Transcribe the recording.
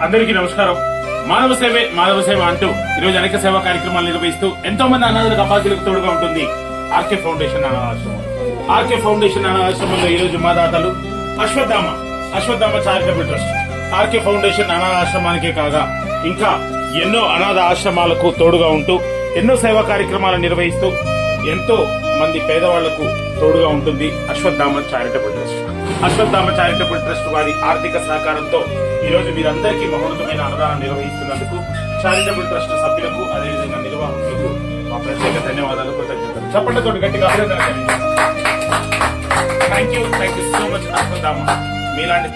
అందరికీ నమస్కారం. మానవ సేవే మాధవ సేవ అంటూ ఈరోజు అనేక సేవా కార్యక్రమాలు నిర్వహిస్తూ ఎంతో మంది అనాథులకు అపాధులకు తోడుగా ఉంటుంది ఆర్కే ఫౌండేషన్ అనాథాశ్రమం. ఆర్కే ఫౌండేషన్ అనాథాశ్రమంలో ఈ రోజు మా దాతలు Ashwatthama charitable trust RK foundation అనాథాశ్రమానికే కాగా ఇంకా ఎన్నో అనాథ ఆశ్రమాలకు తోడుగా ఉంటూ ఎన్నో సేవా కార్యక్రమాలు నిర్వహిస్తూ ఎంతో మంది పేదవాళ్లకు తోడుగా ఉంటుంది Ashwatthama charitable trust. Ashwatthama charitable trust వారి ఆర్థిక సహకారంతో ఈ రోజు మీరందరికీ మహోన్నతమైన అన్నదానం నిర్వహిస్తున్నందుకు చారిటబుల్ ట్రస్ట్ సభ్యులకు అదేవిధంగా నిర్వాహకులకు మా ప్రత్యేక ధన్యవాదాలు, కృతజ్ఞతలు. చప్పట్లతో గట్టిగా అభినందనలు. Thank you so much Ashwatthama. మీలాంటి